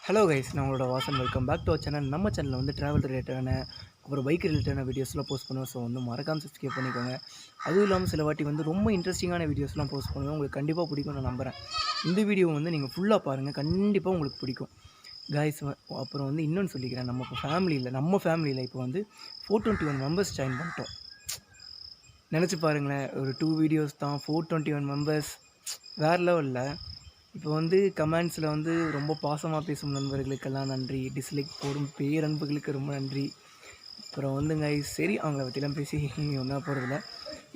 Hello guys, நான் உங்களோட Vasan. Welcome back to our channel. நம்ம சேனலில் வந்து ட்ராவல் ரிலேட்டடான அப்புறம் பைக் ரிலேட்டடான வீடியோஸ்லாம் போஸ்ட் பண்ணுவோம். ஸோ வந்து மறக்காமல் சப்ஸ்கிரைப் பண்ணிக்கோங்க. அதுவும் இல்லாமல் சில வாட்டி வந்து ரொம்ப இன்ட்ரெஸ்டிங்கான வீடியோஸ்லாம் போஸ்ட் பண்ணுவோம். உங்களுக்கு கண்டிப்பாக பிடிக்கும்னு நான் நம்புகிறேன். இந்த வீடியோ வந்து நீங்கள் ஃபுல்லாக பாருங்கள், கண்டிப்பாக உங்களுக்கு பிடிக்கும் கைஸ். அப்புறம் வந்து இன்னொன்று சொல்லிக்கிறேன், நம்ம ஃபேமிலியில் இப்போ வந்து 421 மெம்பர்ஸ் ஜாயின் பண்ணிட்டோம். நினச்சி பாருங்களேன், ஒரு 2 வீடியோஸ் தான் 421 மெம்பர்ஸ், வேறு லெவலில். இப்போ வந்து கமெண்ட்ஸில் வந்து ரொம்ப பாசமாக பேசும் நண்பர்களுக்கெல்லாம் நன்றி, டிஸ்லைக் போடும் பேரன்புகளுக்கு ரொம்ப நன்றி. அப்புறம் வந்துங்க சரி, அவங்கள பற்றிலாம் பேசி ஒன்றா போகிறதில்ல.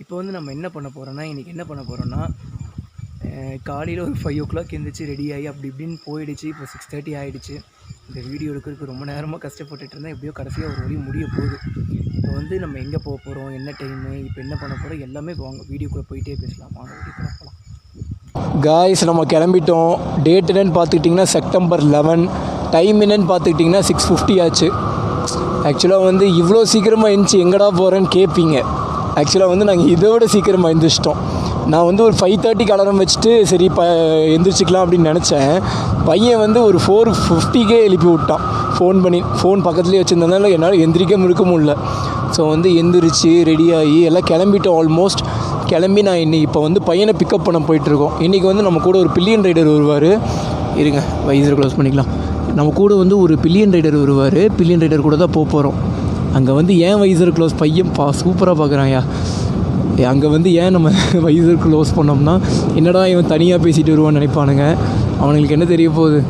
இப்போ வந்து நம்ம என்ன பண்ண போகிறோன்னா, இன்றைக்கி என்ன பண்ண போகிறோன்னா, காலையில் ஒரு 5 o'clock எழுந்திரிச்சு ரெடி ஆகி அப்படி இப்படின்னு போயிடுச்சு. இப்போ 6:30 ஆகிடுச்சு. இந்த வீடியோ எடுக்கிறதுக்கு ரொம்ப நேரமாக கஷ்டப்பட்டுட்டு இருந்தேன். எப்படியோ கடைசியாக ஒரு வழி முடிய போகுது. இப்போ வந்து நம்ம எங்கே போக போகிறோம், என்ன டைமு, இப்போ என்ன பண்ண போகிறோம் எல்லாமே வாங்க வீடியோக்குள்ளே போயிட்டே பேசலாம். வாங்க வீடியோக்குள்ளே போகலாம். காய்ஸ், நம்ம கிளம்பிட்டோம். டேட் என்னன்னு பார்த்துக்கிட்டிங்கன்னா September 11. டைம் என்னன்னு பார்த்துக்கிட்டிங்கன்னா 6:50 ஆச்சு. ஆக்சுவலாக வந்து இவ்வளோ சீக்கிரமாக எழுந்துச்சி எங்கடா போகிறேன்னு கேட்பீங்க. ஆக்சுவலாக வந்து நாங்கள் இதோட சீக்கிரமாக எழுந்திரிச்சிட்டோம். நான் வந்து ஒரு 5:30 அலாரம் வச்சுட்டு சரி எழுந்திரிச்சிக்கலாம் அப்படின்னு நினச்சேன். பையன் வந்து ஒரு 4:50 எழுப்பி விட்டான். ஃபோன் பக்கத்துலேயே வச்சுருந்ததுனால என்னால் எந்திரிக்க முடியல. ஸோ வந்து எந்திரிச்சு ரெடியாகி எல்லாம் கிளம்பிட்டோம். ஆல்மோஸ்ட் கிளம்பி நான் இப்போ வந்து பையனை பிக்கப் பண்ண போயிட்டுருக்கோம். இன்றைக்கி வந்து நம்ம கூட ஒரு பில்லியன் ரைடர் வருவார். இருங்க, வைசரை க்ளோஸ் பண்ணிக்கலாம். நம்ம கூட வந்து ஒரு பில்லியன் ரைடர் வருவார். பில்லியன் ரைடர் கூட தான் போகிறோம். அங்கே வந்து ஏன் வைசர் க்ளோஸ் பையன் சூப்பராக பார்க்குறான்யா. அங்கே வந்து ஏன் நம்ம வைசர் க்ளோஸ் பண்ணோம்னா, என்னடா இவன் தனியாக பேசிகிட்டு வருவான்னு நினைப்பானுங்க. அவனுங்களுக்கு என்ன தெரிய போகுது.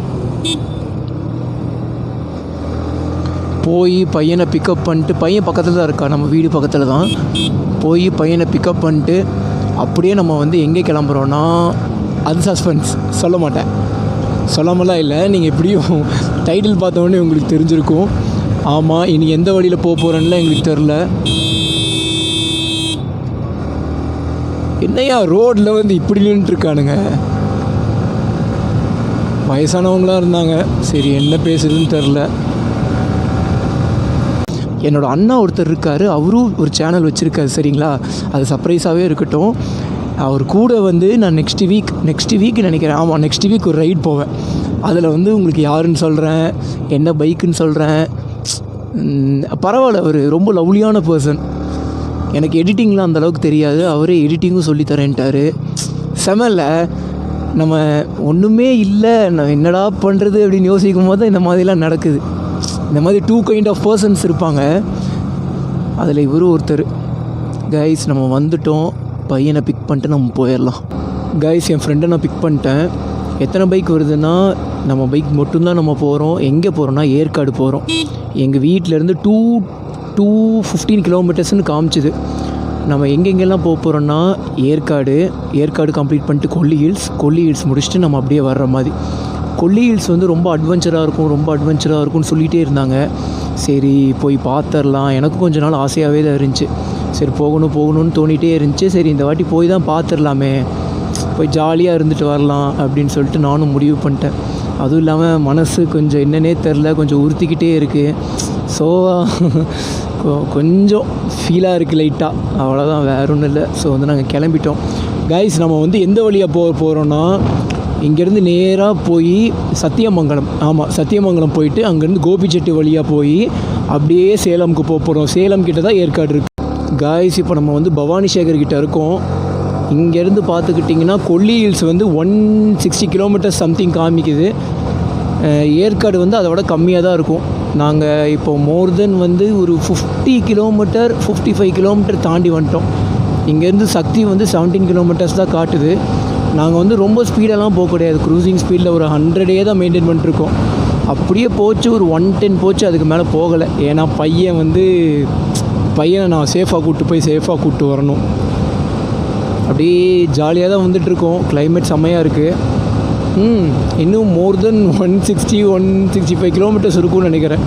போய் பையனை பிக்கப் பண்ணிட்டு, பையன் பக்கத்தில் தான் இருக்கா, நம்ம வீடு பக்கத்தில் தான். போய் பையனை பிக்கப் பண்ணிட்டு அப்படியே நம்ம வந்து எங்கே கிளம்புறோன்னா, அது சஸ்பென்ஸ், சொல்ல மாட்டேன். சொல்லாமலாம் இல்லை, நீங்கள் எப்படியும் டைட்டில் பார்த்தோன்னே உங்களுக்கு தெரிஞ்சிருக்கும். ஆமாம், இனி எந்த வழியில் போக போகிறேன்னுலாம் எங்களுக்கு தெரில. என்னையா ரோட்டில் வந்து இப்படி நின்றுட்டுருக்கானுங்க. வயசானவங்களாம் இருந்தாங்க. சரி, என்ன பேசுறதுன்னு தெரில. என்னோடய அண்ணா ஒருத்தர் இருக்கார், அவரும் ஒரு சேனல் வச்சுருக்காரு. சரிங்களா, அது சர்ப்ரைஸாகவே இருக்கட்டும். அவர் கூட வந்து நான் நெக்ஸ்ட் வீக் நினைக்கிறேன். ஆமாம், நெக்ஸ்ட் வீக் ஒரு ரைட் போவேன். அதில் வந்து உங்களுக்கு யாருன்னு சொல்கிறேன், என்ன பைக்குன்னு சொல்கிறேன். பரவாயில்ல, அவர் ரொம்ப லவ்லியான பர்சன். எனக்கு எடிட்டிங்லாம் அந்தளவுக்கு தெரியாது, அவரே எடிட்டிங்கும் சொல்லித்தரேன்ட்டார். செமல்ல. நம்ம ஒன்றுமே இல்லை, நான் என்னடா பண்ணுறது அப்படின்னு யோசிக்கும் போது இந்த மாதிரிலாம் நடக்குது. இந்த மாதிரி 2 kind of பர்சன்ஸ் இருப்பாங்க. அதில் இவரும் ஒருத்தர். கைஸ், நம்ம வந்துட்டோம். பையனை பிக் பண்ணிட்டு நம்ம போயிடலாம். கைஸ், என் ஃப்ரெண்டை நான் பிக் பண்ணிட்டேன். எத்தனை பைக் வருதுன்னா, நம்ம பைக் மட்டும்தான் நம்ம போகிறோம். எங்கே போகிறோன்னா, ஏற்காடு போகிறோம். எங்கள் வீட்டிலேருந்து 215 kilometers காமிச்சிது. நம்ம எங்கெங்கெல்லாம் போக போகிறோன்னா, ஏற்காடு கம்ப்ளீட் பண்ணிட்டு கொல்லி ஹில்ஸ் முடிச்சுட்டு நம்ம அப்படியே வர்ற மாதிரி. கொல்லி ஹில்ஸ் வந்து ரொம்ப அட்வென்ச்சராக இருக்கும்னு சொல்லிகிட்டே இருந்தாங்க. சரி, போய் பார்த்துடலாம். எனக்கும் கொஞ்ச நாள் ஆசையாகவே தான் இருந்துச்சு. சரி, போகணும்னு தோணிகிட்டே இருந்துச்சு. சரி, இந்த வாட்டி போய் தான் பார்த்துடலாமே, போய் ஜாலியாக இருந்துட்டு வரலாம் அப்படின்னு சொல்லிட்டு நானும் முடிவு பண்ணிட்டேன். அதுவும் இல்லாமல் மனசு கொஞ்சம் என்னன்னே தெரில, கொஞ்சம் உறுத்திக்கிட்டே இருக்குது. ஸோ கொஞ்சம் ஃபீலாக இருக்குது லைட்டாக, அவ்வளோதான், வேறு ஒன்றும் இல்லை. ஸோ வந்து நாங்கள் கிளம்பிட்டோம். கைஸ், நம்ம வந்து எந்த வழியாக போகிறோன்னா, இங்கேருந்து நேராக போய் சத்தியமங்கலம் போயிட்டு அங்கேருந்து கோபிச்செட்டி வழியாக போய் அப்படியே சேலமுக்கு போகிறோம். சேலம் கிட்ட தான் ஏற்காடு இருக்குது. காய்ஸ், இப்போ நம்ம வந்து பவானி சேகர் கிட்ட இருக்கோம். இங்கேருந்து பார்த்துக்கிட்டிங்கன்னா கொல்லி ஹில்ஸ் வந்து 160 kilometers சம்திங் காமிக்குது. ஏற்காடு வந்து அதை விட கம்மியாக தான் இருக்கும். நாங்கள் இப்போ மோர் தென் வந்து ஒரு 55 kilometer தாண்டி வந்துட்டோம். இங்கேருந்து சக்தி வந்து 17 kilometers தான் காட்டுது. நாங்கள் வந்து ரொம்ப ஸ்பீடெல்லாம் போக கிடையாது. க்ரூசிங் ஸ்பீடில் ஒரு 100 தான் மெயின்டைன் பண்ணிட்டுருக்கோம். அப்படியே போச்சு, ஒரு 110 போச்சு, அதுக்கு மேலே போகலை. ஏன்னா பையனை நான் சேஃபாக கூப்பிட்டு வரணும். அப்படியே ஜாலியாக தான் வந்துட்டுருக்கோம். கிளைமேட் செம்மையாக இருக்குது. இன்னும் மோர் தென் 165 kilometers இருக்கும்னு நினைக்கிறேன்.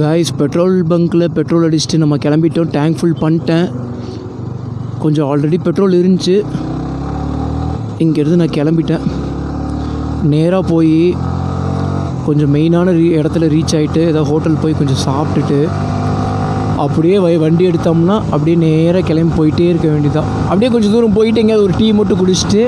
காய்ஸ், பெட்ரோல் பங்க்கில் பெட்ரோல் அடிச்சுட்டு நம்ம கிளம்பிட்டோம். டேங்க் ஃபுல் பண்ணிட்டேன். கொஞ்சம் ஆல்ரெடி பெட்ரோல் இருந்துச்சு. இங்கேருந்து நான் கிளம்பிட்டேன். நேராக போய் கொஞ்சம் மெயினான இடத்துல ரீச் ஆகிட்டு ஏதாவது ஹோட்டல் போய் கொஞ்சம் சாப்பிட்டுட்டு அப்படியே வண்டி எடுத்தோம்னா அப்படியே நேராக கிளம்பி போயிட்டே இருக்க வேண்டியதான். அப்படியே கொஞ்சம் தூரம் போயிட்டு எங்கேயாவது ஒரு டீ மட்டும் குடிச்சிட்டு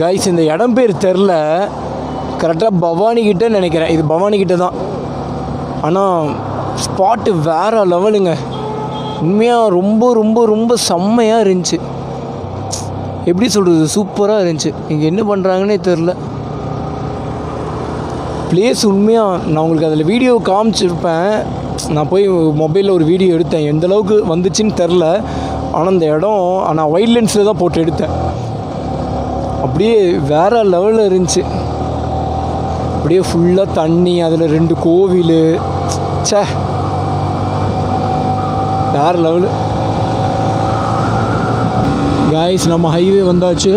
கைஸ் இந்த இடம் பேர் தெரில, கரெக்டாக பவானி கிட்ட நினைக்கிறேன். இது பவானி கிட்ட தான். ஆனால் ஸ்பாட்டு வேறு லெவலுங்க. உண்மையாக ரொம்ப ரொம்ப ரொம்ப செம்மையாக இருந்துச்சு. எப்படி சொல்கிறது, சூப்பராக இருந்துச்சு. இங்கே என்ன பண்ணுறாங்கன்னே தெரில. பிளேஸ் உண்மையாக நான் உங்களுக்கு அதில் வீடியோ காமிச்சிருப்பேன். நான் போய் மொபைலில் ஒரு வீடியோ எடுத்தேன், எந்தளவுக்கு வந்துச்சுன்னு தெரில. ஆனால் இந்த இடம் நான் வைல்ட் லென்ஸில் தான் போட்டு எடுத்தேன். அப்படியே வேறு லெவலில் இருந்துச்சு. அப்படியே ஃபுல்லாக தண்ணி, அதில் 2 கோவில். சே, வேறு லெவலு. காய்ஸ் நம்ம ஹைவே வந்தாச்சு.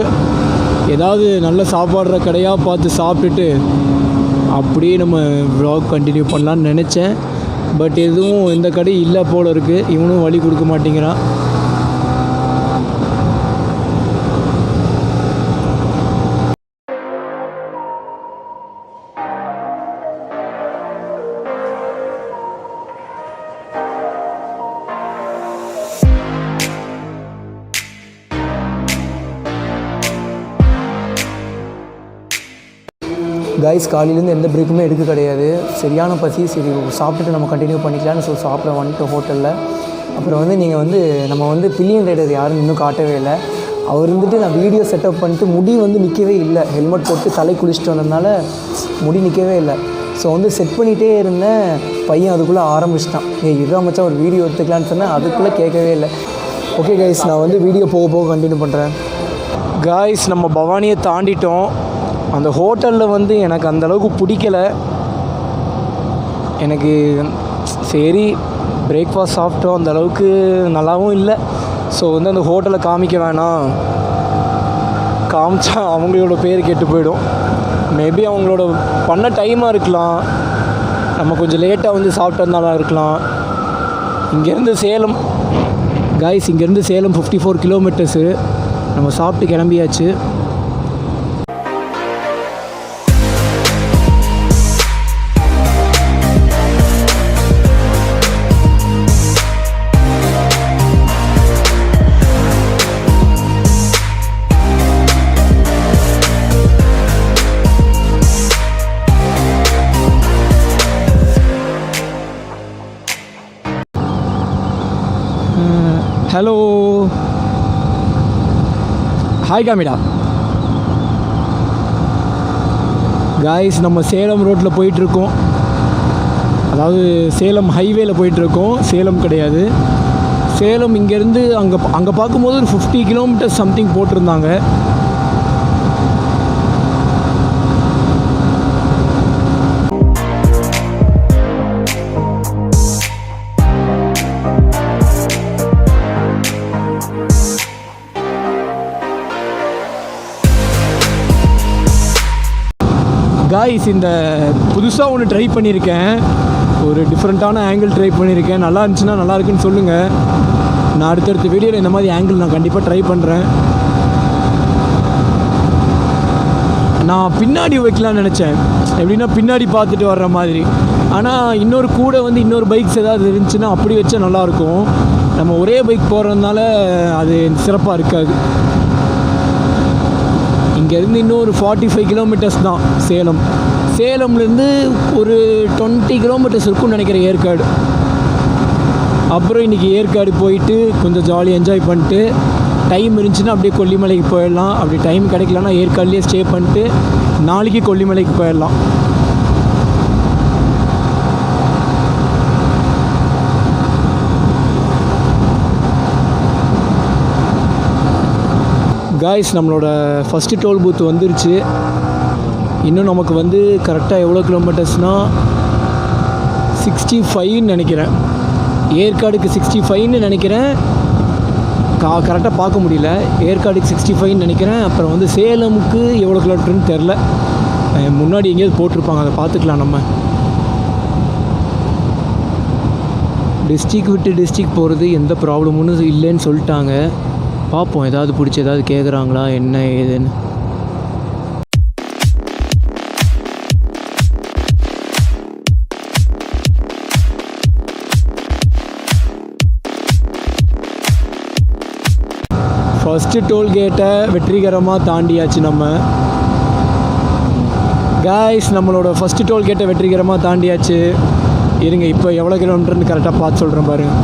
ஏதாவது நல்ல சாப்பாடுற கடையாக பார்த்து சாப்பிட்டுட்டு அப்படியே நம்ம vlog கண்டினியூ பண்ணலான்னு நினச்சேன். பட் எதுவும் எந்த கடையும் இல்லை போல் இருக்குது. இவனும் வழி கொடுக்க மாட்டேங்கிறான். கைஸ் காலையிலேருந்து எந்த பிரேக்குமே எடுக்க கிடையாது. சரியான பசி. சரி சாப்பிட்டுட்டு நம்ம கண்டினியூ பண்ணிக்கலான்னு சாப்பிட வந்துட்டு ஹோட்டலில். அப்புறம் வந்து நீங்கள் வந்து நம்ம வந்து பில்லியன் ரைடர் யாருன்னு இன்னும் காட்டவே இல்லை. அவர் இருந்துட்டு நான் வீடியோ செட்டப் பண்ணிட்டு முடி வந்து நிற்கவே இல்லை. ஹெல்மெட் போட்டு தலை குளிச்சுட்டு வந்ததுனால முடி நிற்கவே இல்லை. ஸோ வந்து செட் பண்ணிகிட்டே இருந்தேன். பையன் அதுக்குள்ளே ஆரம்பிச்சிட்டான், இருபா மச்சான் ஒரு வீடியோ எடுத்துக்கலான்னு சொன்னேன். அதுக்குள்ளே கேட்கவே இல்லை. ஓகே கைஸ், நான் வந்து வீடியோ போக போக கண்டினியூ பண்ணுறேன். கைஸ் நம்ம பவானியை தாண்டிட்டோம். அந்த ஹோட்டலில் வந்து எனக்கு அந்தளவுக்கு பிடிக்கலை. எனக்கு சரி பிரேக்ஃபாஸ்ட் சாப்பிட்டோம், அந்தளவுக்கு நல்லாவும் இல்லை. ஸோ வந்து அந்த ஹோட்டலை காமிக்க வேணாம், காமிச்சா அவங்களோட பேர் கெட்டு போயிடும். மேபி அவங்களோட பண்ண டைமாக இருக்கலாம், நம்ம கொஞ்சம் லேட்டாக வந்து சாப்பிட்டதுனால இருக்கலாம். இங்கேருந்து சேலம் கைஸ், இங்கேருந்து சேலம் 54 கிலோமீட்டர்ஸு. நம்ம சாப்பிட்டு கிளம்பியாச்சு. Hello, hi காமிடா. காய்ஸ் நம்ம சேலம் ரோட்டில் போயிட்டுருக்கோம். அதாவது சேலம் ஹைவேல போயிட்டுருக்கோம். சேலம் கிடையாது, சேலம். இங்கேருந்து அங்கே பார்க்கும்போது ஒரு 50 கிலோமீட்டர்ஸ் சம்திங் போட்டிருந்தாங்க. காய்ஸ் இந்த புதுசாக ஒன்று ட்ரை பண்ணியிருக்கேன். ஒரு டிஃப்ரெண்ட்டான ஆங்கிள் ட்ரை பண்ணியிருக்கேன். நல்லா இருந்துச்சுன்னா நல்லா இருக்குன்னு சொல்லுங்கள். நான் அடுத்தடுத்த வீடியோவில் இந்த மாதிரி ஆங்கிள் நான் கண்டிப்பாக ட்ரை பண்ணுறேன். நான் பின்னாடி வைக்கலான்னு நினச்சேன், எப்படின்னா பின்னாடி பார்த்துட்டு வர்ற மாதிரி. ஆனால் இன்னொரு கூட வந்து இன்னொரு பைக்ஸ் ஏதாவது இருந்துச்சுன்னா அப்படி வச்சா நல்லாயிருக்கும். நம்ம ஒரே பைக் போகிறதுனால அது சிறப்பாக இருக்காது. இங்கேருந்து இன்னும் ஒரு 45 கிலோமீட்டர்ஸ் தான் சேலம். சேலம்லேருந்து ஒரு 20 கிலோமீட்டர்ஸ் இருக்கும்னு நினைக்கிறேன் ஏற்காடு. அப்புறம் இன்றைக்கி ஏற்காடு போயிட்டு கொஞ்சம் ஜாலியாக என்ஜாய் பண்ணிட்டு, டைம் இருந்துச்சுன்னா அப்படியே கொல்லிமலைக்கு போயிடலாம். அப்படி டைம் கிடைக்கலன்னா ஏற்காடுலேயே ஸ்டே பண்ணிட்டு நாளைக்கு கொல்லிமலைக்கு போயிடலாம். காய்ஸ் நம்மளோட ஃபஸ்ட்டு டோல் பூத் வந்துருச்சு. இன்னும் நமக்கு வந்து கரெக்டாக எவ்வளோ கிலோமீட்டர்ஸ்னால் 65ன்னு நினைக்கிறேன். ஏற்காடுக்கு 65ன்னு நினைக்கிறேன். கரெக்டாக பார்க்க முடியல. ஏற்காடுக்கு 65ன்னு நினைக்கிறேன். அப்புறம் வந்து சேலமுக்கு எவ்வளோ கிலோமீட்டர்னு தெரில. முன்னாடி எங்கேயாவது போட்டிருப்பாங்க, அதை பார்த்துக்கலாம். நம்ம டிஸ்ட்ரிக் விட்டு டிஸ்ட்ரிக் போகிறது எந்த ப்ராப்ளமுன்னு இல்லைன்னு சொல்லிட்டாங்க. பார்ப்போம், ஏதாவது பிடிச்சி ஏதாவது கேட்குறாங்களா என்ன ஏதுன்னு. ஃபஸ்ட்டு டோல்கேட்டை வெற்றிகரமாக தாண்டியாச்சு நம்ம. காய்ஸ் நம்மளோட ஃபஸ்ட்டு டோல்கேட்டை வெற்றிகரமாக தாண்டியாச்சு. இருங்க இப்போ எவ்வளோ கிலோமீட்டர்னு கரெக்டாக பார்த்து சொல்கிறேன் பாருங்கள்.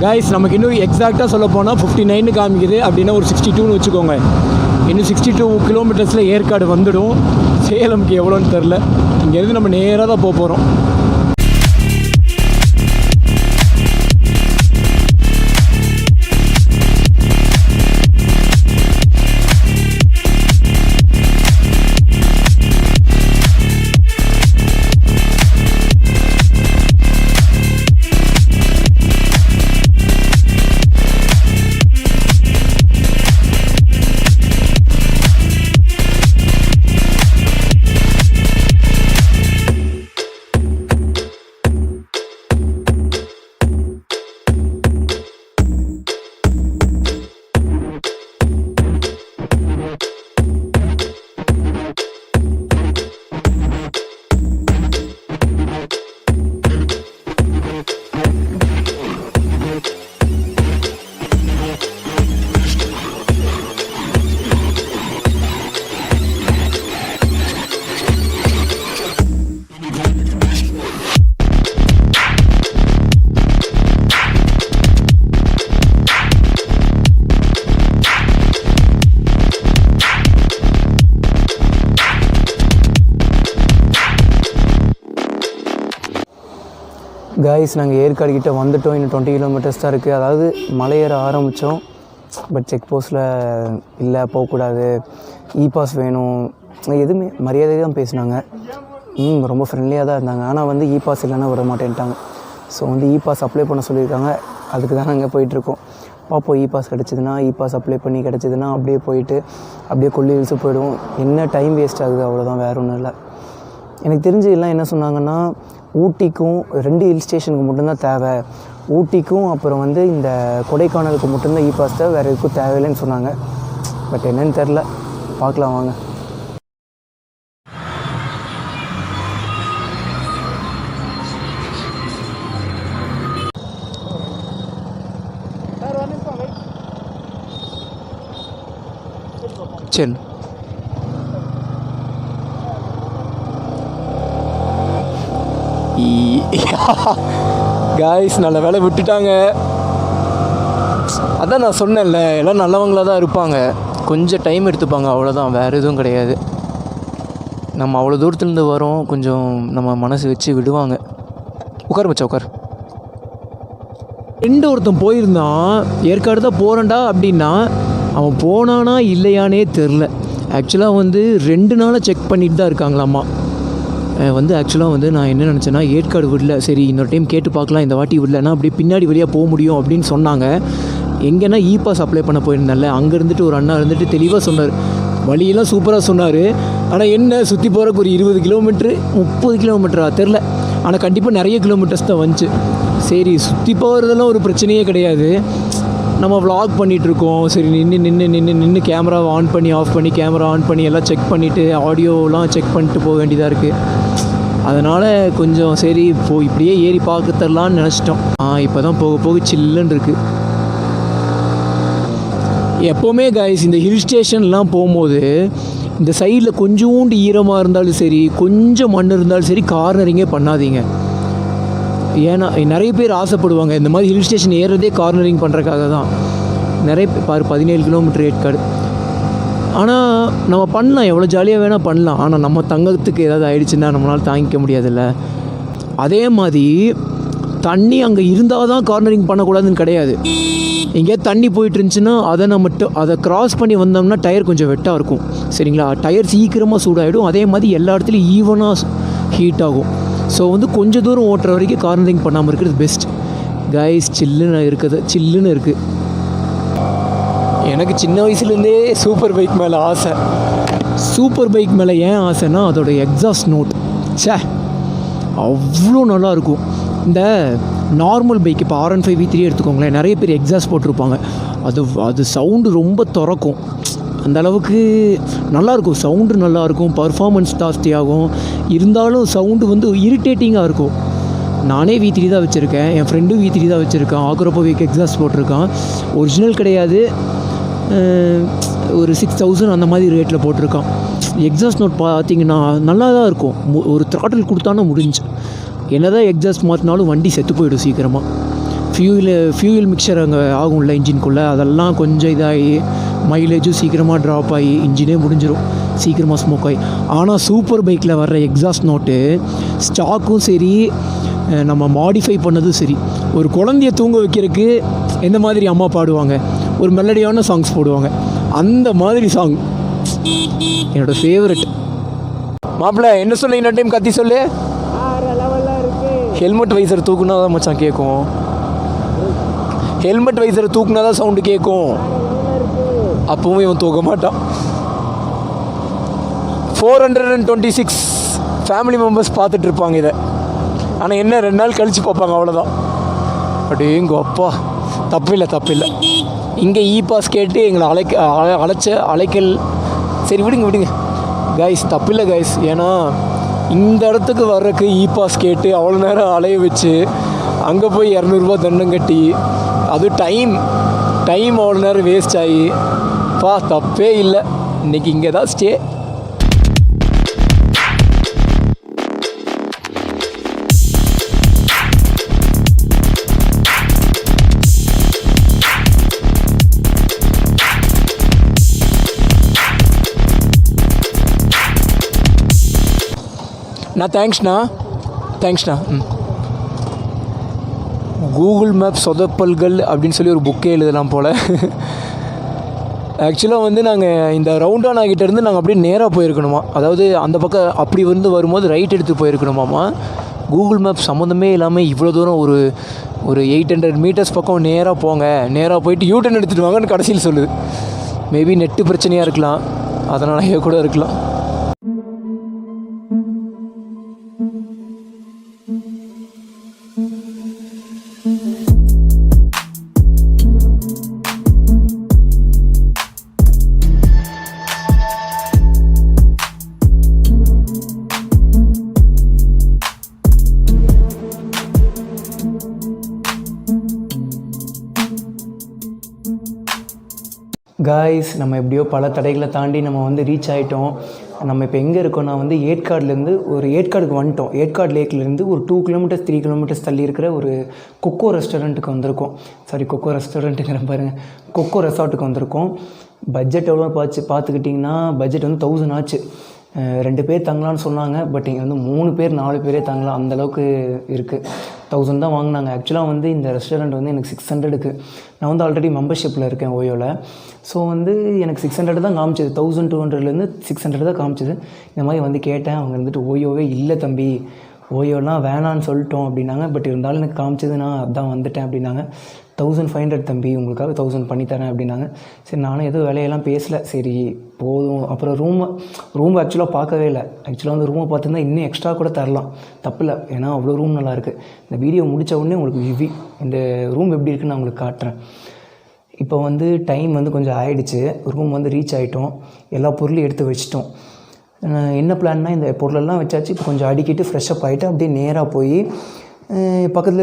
காய்ஸ் நமக்கு இன்னும் எக்ஸாக்டாக சொல்ல போனால் 59 காமிக்குது. அப்படின்னா ஒரு 62ன்னு வச்சுக்கோங்க. இன்னும் 62 கிலோமீட்டர்ஸில் ஏற்காடு வந்துடும். சேலமுக்கு எவ்வளோன்னு தெரில. இங்கேருந்து நம்ம நேராக தான் போக போகிறோம். காய்ஸ் நாங்கள் ஏற்காடு கிட்டே வந்துவிட்டோம். இன்னும் 20 கிலோமீட்டர்ஸ் தான் இருக்குது. அதாவது மலையேற ஆரம்பித்தோம். பட் செக் போஸ்ட்டில் இல்லை போகக்கூடாது, பாஸ் வேணும், எதுவுமே மரியாதை தான் பேசினாங்க. ரொம்ப ஃப்ரெண்ட்லியாக தான் இருந்தாங்க. ஆனால் வந்து பாஸ் இல்லைன்னா விட மாட்டேன்ட்டாங்க. ஸோ வந்து பாஸ் அப்ளை பண்ண சொல்லியிருக்காங்க. அதுக்கு தான் நாங்கள் போயிட்டுருக்கோம். பார்ப்போம் பாஸ் கிடச்சிதுன்னா பாஸ் அப்ளை பண்ணி கிடச்சிதுன்னா அப்படியே போயிட்டு அப்படியே கொல்லி இழுத்து போயிடுவோம். என்ன டைம் வேஸ்ட் ஆகுது அவ்வளோதான், வேறு ஒன்றும் இல்லை. எனக்கு தெரிஞ்சு எல்லாம் என்ன சொன்னாங்கன்னா ஊட்டிக்கும் 2 ஹில் ஸ்டேஷனுக்கு மட்டும்தான் தேவை, ஊட்டிக்கும் அப்புறம் வந்து இந்த கொடைக்கானலுக்கு மட்டும்தான் பாஸ் தேவை, வேறு எதுக்கும் தேவையில்லைன்னு சொன்னாங்க. பட் என்னன்னு தெரில, பார்க்கலாம் வாங்க. சரி காய்ஸ் நல்ல வேலை விட்டுட்டாங்க. அதான் நான் சொன்னேன்ல, எல்லாம் நல்லவங்களாக தான் இருப்பாங்க, கொஞ்சம் டைம் எடுத்துப்பாங்க, அவ்வளோதான், வேறு எதுவும் கிடையாது. நம்ம அவ்வளோ தூரத்துலேருந்து வரோம், கொஞ்சம் நம்ம மனசு வச்சு விடுவாங்க. உட்கார் மச்சா உட்கார். ஒருத்தன் போயிருந்தான், ஏற்காடு தான் போகிறேன்டா அப்படின்னா அவன் போனானா இல்லையானே தெரில. ஆக்சுவலாக வந்து 2 நாளாக செக் பண்ணிட்டு தான் இருக்காங்களாம்மா. வந்து ஆக்சுவலாக வந்து நான் என்ன நினச்சேன்னா ஏற்காடு விடல, சரி இன்னொரு டைம் கேட்டு பார்க்கலாம், இந்த வாட்டி விடலன்னா அப்படியே பின்னாடி வழியாக போக முடியும் அப்படின்னு சொன்னாங்க. எங்கன்னா பாஸ் அப்ளை பண்ண போயிருந்தேன்ல, அங்கே இருந்துட்டு ஒரு அண்ணா இருந்துட்டு தெளிவாக சொன்னார், வழியெல்லாம் சூப்பராக சொன்னார். ஆனால் என்ன சுற்றி போகிறக்கு ஒரு 20 கிலோமீட்ரு 30 கிலோமீட்டரா தெரில, ஆனால் கண்டிப்பாக நிறைய கிலோமீட்டர்ஸ் தான் வந்துச்சு. சரி சுற்றி போகிறதெல்லாம் ஒரு பிரச்சனையே கிடையாது, நம்ம vlog பண்ணிகிட்ருக்கோம், சரி நின்று கேமராவை ஆன் பண்ணி ஆஃப் பண்ணி கேமரா ஆன் பண்ணி எல்லாம் செக் பண்ணிவிட்டு ஆடியோலாம் செக் பண்ணிட்டு போக வேண்டியதாக இருக்குது. அதனால் கொஞ்சம் சரி இப்படியே ஏறி பார்க்க தரலான்னு நினச்சிட்டோம். இப்போ தான் போக போக சில்லுன்னு இருக்குது. எப்போவுமே காய்ஸ் இந்த ஹில் ஸ்டேஷன்லாம் போகும்போது இந்த சைடில் கொஞ்சோண்டு ஈரமாக இருந்தாலும் சரி, கொஞ்சம் மண் இருந்தாலும் சரி, கார்னரிங்கே பண்ணாதீங்க. ஏன்னா நிறைய பேர் ஆசைப்படுவாங்க இந்த மாதிரி ஹில் ஸ்டேஷன் ஏறுறதே கார்னரிங் பண்ணுறதுக்காக தான். நிறைய பாரு 17 கிலோமீட்டர் ஏற்காடு. ஆனால் நம்ம பண்ணலாம், எவ்வளோ ஜாலியாக வேணால் பண்ணலாம். ஆனால் நம்ம தங்கத்துக்கு ஏதாவது ஆயிடுச்சுன்னா நம்மளால் தாங்கிக்க முடியாதுல்ல. அதே மாதிரி தண்ணி அங்கே இருந்தால் தான் கார்னரிங் பண்ணக்கூடாதுன்னு கிடையாது. எங்கேயாவது தண்ணி போயிட்டு இருந்துச்சுன்னா அதை கிராஸ் பண்ணி வந்தோம்னா டயர் கொஞ்சம் வெட்டாக இருக்கும், சரிங்களா? டயர் சீக்கிரமாக சூடாகிடும். அதே மாதிரி எல்லா இடத்துலையும் ஈவனாக ஹீட் ஆகும். ஸோ வந்து கொஞ்சம் தூரம் ஓட்டுற வரைக்கும் கார்னரிங் பண்ணாமல் இருக்கிறது பெஸ்ட். கைஸ் சில்லுன்னு இருக்குது. எனக்கு சின்ன வயசுலேருந்தே சூப்பர் பைக் மேலே ஆசை. சூப்பர் பைக் மேலே ஏன் ஆசைன்னா அதோட எக்ஸாஸ்ட் நோட் அவ்வளோ நல்லாயிருக்கும். இந்த நார்மல் பைக் இப்போ R15 V3 எடுத்துக்கோங்களேன், நிறைய பேர் எக்ஸாஸ்ட் போட்டிருப்பாங்க. அது சவுண்டு ரொம்ப திறக்கும், அந்த அளவுக்கு நல்லாயிருக்கும். சவுண்டு நல்லாயிருக்கும், பர்ஃபார்மன்ஸ் ஜாஸ்தியாகும். இருந்தாலும் சவுண்டு வந்து இரிட்டேட்டிங்காக இருக்கும். நானே V3 தான் வச்சுருக்கேன், என் ஃப்ரெண்டும் V3 தான் வச்சுருக்கான். ஆக்ரோப்போ வீக் எக்ஸாஸ்ட் போட்டிருக்கான். ஒரிஜினல் கிடையாது, ஒரு 6000 அந்த மாதிரி ரேட்டில் போட்டிருக்கான். எக்ஸாஸ்ட் நோட் பார்த்தீங்கன்னா நல்லா தான் இருக்கும். ஒரு த்ராட்டில் கொடுத்தானா முடிஞ்சு. என்ன தான் எக்ஸாஸ்ட் மாற்றினாலும் வண்டி செத்து போயிடும் சீக்கிரமாக. ஃபியூயல் மிக்சர் அங்கே ஆகும்ல இன்ஜின்குள்ளே, அதெல்லாம் கொஞ்சம் இதாகி மைலேஜும் சீக்கிரமாக ட்ராப் ஆகி இன்ஜினே முடிஞ்சிடும், சீக்கிரமாக ஸ்மோக் ஆகி. ஆனால் சூப்பர் பைக்கில் வர்ற எக்ஸாஸ்ட் நோட்டு ஸ்டாக்கும் சரி, நம்ம மாடிஃபை பண்ணதும் சரி, ஒரு குழந்தைய தூங்க வைக்கிறதுக்கு எந்த மாதிரி அம்மா பாடுவாங்க, ஒரு மெலடியான சாங்ஸ் போடுவாங்க, அந்த மாதிரி சாங் என்னோடய ஃபேவரெட். மாப்பிள்ள என்ன சொல்ல, இன்னொரு டைம் கத்தி சொல்லு. ஹெல்மெட் வைசர் தூக்குனா தான் மச்சான் கேட்கும். ஹெல்மெட் வைசரை தூக்குனா தான் சவுண்டு கேட்கும். அப்பவும் இவன் தூக்க மாட்டான். 426 ஃபேமிலி மெம்பர்ஸ் பார்த்துட்டு இருப்பாங்க இதை. ஆனால் என்ன 2 நாள் கழித்து பார்ப்பாங்க, அவ்வளோதான். அப்படியேங்க அப்பா, தப்பில்லை. இங்கே பாஸ் கேட்டு எங்களை அழைக்கல். சரி விடுங்க கைஸ், தப்பில்லை கைஸ். ஏன்னா இந்த இடத்துக்கு வர்றதுக்கு பாஸ் கேட்டு அவ்வளோ நேரம் அலைய வச்சு அங்கே போய் 200 ரூபா தண்டம் கட்டி, அது டைம் அவ்வளோ நேரம் வேஸ்ட் ஆகி, தப்பே இல்லை. இன்றைக்கி இங்கே தான் ஸ்டே. தேங்க்ஸ்ண்ணா. கூகுள் மேப் சொதப்பல்கள் அப்படின்னு சொல்லி ஒரு புக்கே எழுதலாம் போல். ஆக்சுவலாக வந்து நாங்கள் இந்த ரவுண்டானா கிட்டேருந்து நாங்கள் அப்படியே நேராக போயிருக்கணுமா, அதாவது அந்த பக்கம் அப்படி வரும்போது ரைட் எடுத்து போயிருக்கணுமாம்மா. கூகுள் மேப் சம்மந்தமே இல்லாமல் இவ்வளோ தூரம் ஒரு 800 மீட்டர்ஸ் பக்கம் நேராக போங்க, நேராக போயிட்டு யூட்டன் எடுத்துகிட்டு வாங்கன்னு கடைசியில் சொல்லுது. மேபி நெட்டு பிரச்சனையாக இருக்கலாம், அதனாலேயே கூட இருக்கலாம். காய்ஸ், நம்ம எப்படியோ பல தடைகளை தாண்டி நம்ம வந்து ரீச் ஆகிட்டோம். நம்ம இப்போ எங்கே இருக்கோம்னா வந்து ஏற்காடுக்கு வந்துட்டோம். ஏற்காடு லேக்லேருந்து ஒரு 2 கிலோமீட்டர்ஸ் 3 கிலோமீட்டர்ஸ் தள்ளி இருக்கிற ஒரு கொக்கோ ரெஸ்டாரண்ட்டுக்கு வந்திருக்கோம். கொக்கோ ரெசார்ட்டுக்கு வந்திருக்கோம். பட்ஜெட் எவ்வளோ பார்த்துக்கிட்டிங்கன்னா பட்ஜெட் வந்து 1000 ஆச்சு. 2 பேர் தங்கலான்னு சொன்னாங்க, பட் இங்கே வந்து 3 பேர் 4 பேரே தங்கலாம், அந்தளவுக்கு இருக்குது. 1000 தான் வாங்கினாங்க. ஆக்சுவலாக வந்து இந்த ரெஸ்டாரண்ட் வந்து எனக்கு 600க்கு. நான் வந்து ஆல்ரெடி மெம்பர்ஷிப்பில் இருக்கேன் ஓயோவில். ஸோ வந்து எனக்கு 600 தான் காமிச்சது. 1200லேருந்து 600 தான் காமிச்சது. இந்த மாதிரி வந்து கேட்டேன். அவங்க வந்துட்டு ஓயோவே இல்லை தம்பி, ஓயோலாம் வேணான்னு சொல்லிட்டோம் அப்படின்னாங்க. பட் இருந்தாலும் எனக்கு காமிச்சது, நான் அதான் வந்துட்டேன் அப்படின்னாங்க. 1500 தம்பி, உங்களுக்காக 1000 பண்ணித்தரேன் அப்படின்னாங்க. சரி, நானும் எதுவும் விலையெல்லாம் பேசலை, சரி போதும். அப்புறம் ரூம் ஆக்சுவலாக பார்க்கவே இல்லை. ஆக்சுவலாக வந்து ரூமை பார்த்துருந்தா இன்னும் எக்ஸ்ட்ரா கூட தரலாம், தப்பில்லை. ஏன்னா அவ்வளோ ரூம் நல்லாயிருக்கு. இந்த வீடியோ முடித்த உடனே உங்களுக்கு இந்த ரூம் எப்படி இருக்குன்னு நான் உங்களுக்கு காட்டுறேன். இப்போ வந்து டைம் வந்து கொஞ்சம் ஆகிடுச்சு. ரூம் வந்து ரீச் ஆகிட்டோம். எல்லா பொருளையும் எடுத்து வச்சிட்டோம். என்ன பிளான்னா, இந்த பொருளெல்லாம் வச்சாச்சு. இப்போ கொஞ்சம் அடிக்கிட்டு ஃப்ரெஷ்ஷப் ஆகிட்டு அப்படியே நேராக போய் பக்கத்தில்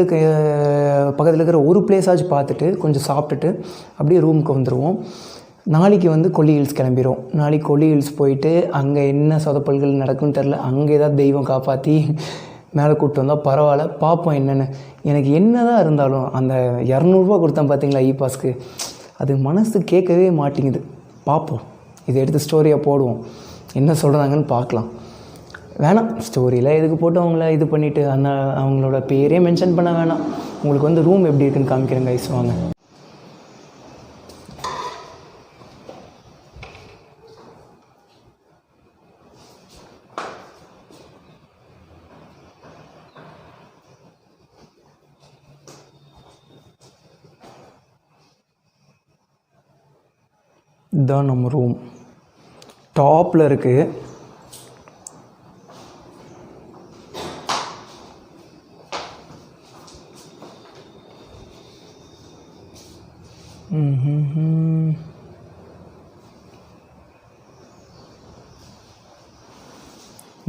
இருக்கிற ஒரு பிளேஸாச்சும் பார்த்துட்டு கொஞ்சம் சாப்பிட்டுட்டு அப்படியே ரூமுக்கு வந்துடுவோம். நாளைக்கு வந்து கொல்லி ஹில்ஸ் கிளம்பிடுவோம். நாளைக்கு கொல்லி ஹில்ஸ் போயிட்டு அங்கே என்ன சொதப்பல்கள் நடக்குன்னு தெரில, அங்கே ஏதாவது தெய்வம் காப்பாற்றி மேலே கூப்பிட்டு வந்தால் பரவாயில்ல, பார்ப்போம் என்னென்னு. எனக்கு என்ன தான் இருந்தாலும் அந்த 200 ரூபா கொடுத்தேன் பார்த்தீங்களா பாஸ்க்கு, அது மனசு கேட்கவே மாட்டேங்குது. பார்ப்போம், இதை எடுத்து ஸ்டோரியாக போடுவோம், என்ன சொல்கிறாங்கன்னு பார்க்கலாம். வேணாம், ஸ்டோரியில் எதுக்கு போட்டு அவங்கள இது பண்ணிவிட்டு அவங்களோட பேரே மென்ஷன் பண்ண வேணாம். உங்களுக்கு வந்து ரூம் எப்படி இருக்குன்னு காமிக்கிறேன் கைஸ், வாங்க. இதுதான் நம்ம ரூம், டாப்பில் இருக்குது.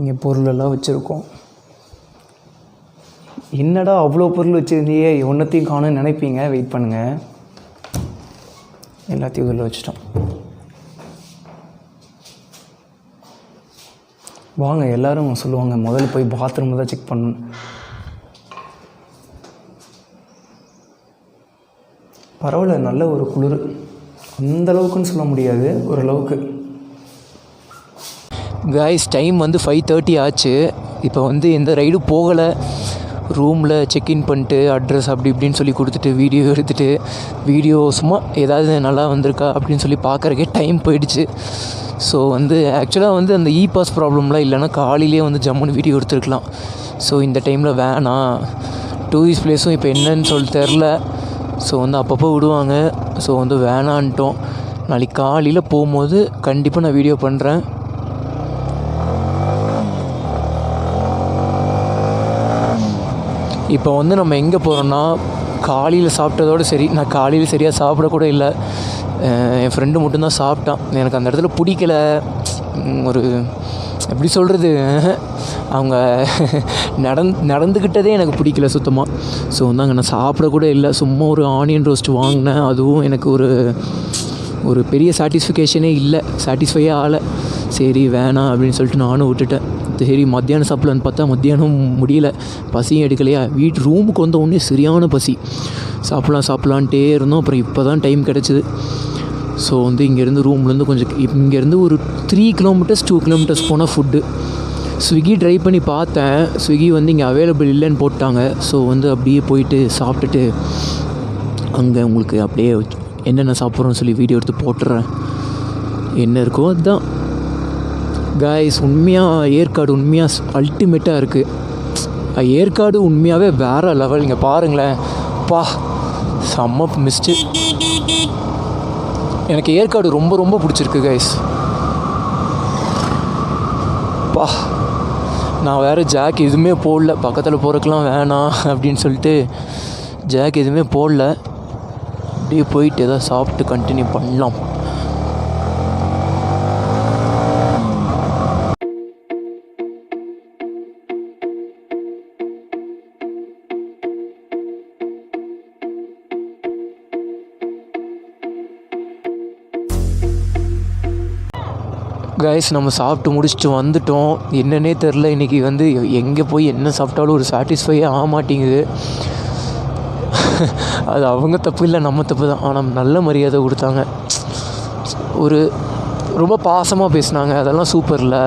இங்கே பொருளெல்லாம் வச்சுருக்கோம். என்னடா அவ்வளோ பொருள் வச்சுருந்தியே ஒன்றத்தையும் காணும்னு நினைப்பீங்க. வெயிட் பண்ணுங்கள், எல்லாத்தையும் உள்ள வச்சிட்டோம். வாங்க, எல்லோரும் சொல்லுவாங்க முதல்ல போய் பாத்ரூம் தான் செக் பண்ணணும். பரவாயில்ல, நல்ல ஒரு குளிர். அந்தளவுக்குன்னு சொல்ல முடியாது, ஓரளவுக்கு. காய்ஸ், டைம் வந்து 5:30 ஆச்சு. இப்போ வந்து எந்த ரைடும் போகலை. ரூமில் செக்இன் பண்ணிட்டு அட்ரஸ் அப்படி இப்படின்னு சொல்லி கொடுத்துட்டு வீடியோ எடுத்துகிட்டு வீடியோ சும்மா ஏதாவது நல்லா வந்திருக்கா அப்படின்னு சொல்லி பார்க்குறக்கே டைம் போயிடுச்சு. ஸோ வந்து ஆக்சுவலாக வந்து அந்த பாஸ் ப்ராப்ளம்லாம் இல்லைன்னா காலையிலே வந்து ஜம்முன்னு வீடியோ எடுத்துருக்கலாம். ஸோ இந்த டைமில் வேணாம், டூரிஸ்ட் பிளேஸும் இப்போ என்னன்னு சொல்லி தெரில. ஸோ வந்து அப்பப்போ விடுவாங்க. ஸோ வந்து வேணான்ட்டோம். நாளைக்கு காலையில் போகும்போது கண்டிப்பாக நான் வீடியோ பண்ணுறேன். இப்போ வந்து நம்ம எங்கே போகிறோன்னா, காலையில் சாப்பிட்டதோடு சரி. நான் காலையில் சரியாக சாப்பிடக்கூட இல்லை. என் ஃப்ரெண்டு மட்டும்தான் சாப்பிட்டான். எனக்கு அந்த இடத்துல பிடிக்கல. ஒரு எப்படி சொல்கிறது, அவங்க நடந்துக்கிட்டதே எனக்கு பிடிக்கல சுத்தமாக. ஸோ வந்து அங்கே நான் சாப்பிடக்கூட இல்லை. சும்மா ஒரு ஆனியன் ரோஸ்ட் வாங்கினேன். அதுவும் எனக்கு ஒரு பெரிய சாட்டிஸ்ஃபிகேஷனே இல்லை, சாட்டிஸ்ஃபையே ஆகலை. சரி வேணாம் அப்படின்னு சொல்லிட்டு நானும் விட்டுட்டேன். சரி மத்தியானம் சாப்பிட்லான்னு பார்த்தா மத்தியானம் முடியல, பசியும் எடுக்கலையா. ரூமுக்கு வந்த உடனே சரியான பசி. சாப்பிட்லான்ட்டே இருந்தோம். அப்புறம் இப்போ தான் டைம் கிடச்சிது. ஸோ வந்து இங்கேருந்து ரூம்லேருந்து கொஞ்சம் இங்கேருந்து ஒரு 3 கிலோமீட்டர்ஸ் 2 கிலோமீட்டர்ஸ் போனால் ஃபுட்டு. ஸ்விக்கி ட்ரை பண்ணி பார்த்தேன். ஸ்விக்கி வந்து இங்கே அவைலபிள் இல்லைன்னு போட்டாங்க. ஸோ வந்து அப்படியே போயிட்டு சாப்பிட்டுட்டு அங்கே உங்களுக்கு அப்படியே என்னென்ன சாப்பிட்றோன்னு சொல்லி வீடியோ எடுத்து போட்டுடுறேன். என்ன இருக்கோ அதுதான். காய்ஸ், உண்மையாக ஏற்காடு உண்மையாக அல்டிமேட்டாக இருக்குது. ஏற்காடு உண்மையாகவே வேறு லெவல். இங்கே பாருங்களேன், பா செம்ம மிஸ்ட்டு. எனக்கு ஏற்காடு ரொம்ப ரொம்ப பிடிச்சிருக்கு காய்ஸ். பா, நான் வேறு ஜாக் எதுவுமே போடல. பக்கத்தில் போகிறக்கெலாம் வேணாம் அப்படின்னு சொல்லிட்டு ஜாக் எதுவுமே போடல. அப்படியே போயிட்டு எதாவது சாப்பிட்டு கண்டினியூ பண்ணலாம். கைஸ், நம்ம சாப்பிட்டு முடிச்சுட்டு வந்துட்டோம். என்னன்னே தெரில, இன்றைக்கி வந்து எங்கே போய் என்ன சாப்பிட்டாலும் ஒரு சாட்டிஸ்ஃபையே ஆக மாட்டேங்குது. அது அவங்க தப்பு இல்லை, நம்ம தப்பு தான். ஆனால் நல்ல மரியாதை கொடுத்தாங்க, ஒரு ரொம்ப பாசமாக பேசினாங்க. அதெல்லாம் சூப்பரில்.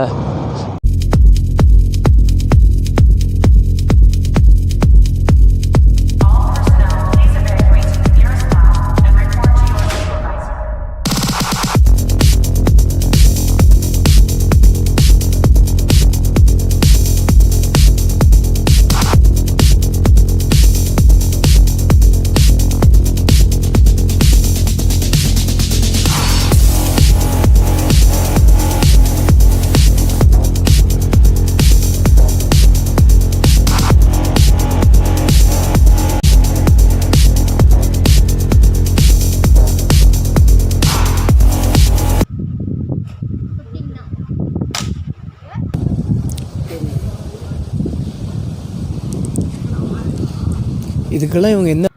இதுக்கெல்லாம் இவங்க என்ன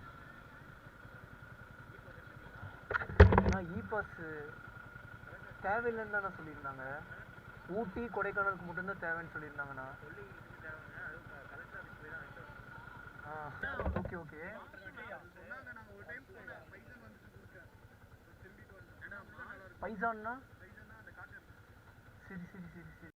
பாஸ் தேவையில்லைன்னு தானே சொல்லியிருந்தாங்க. ஊட்டி கொடைக்கானலுக்கு மட்டும்தான் தேவைன்னு சொல்லியிருந்தாங்கண்ணா. Okay okay. பைசான்னா சரி சரி சரி சரி.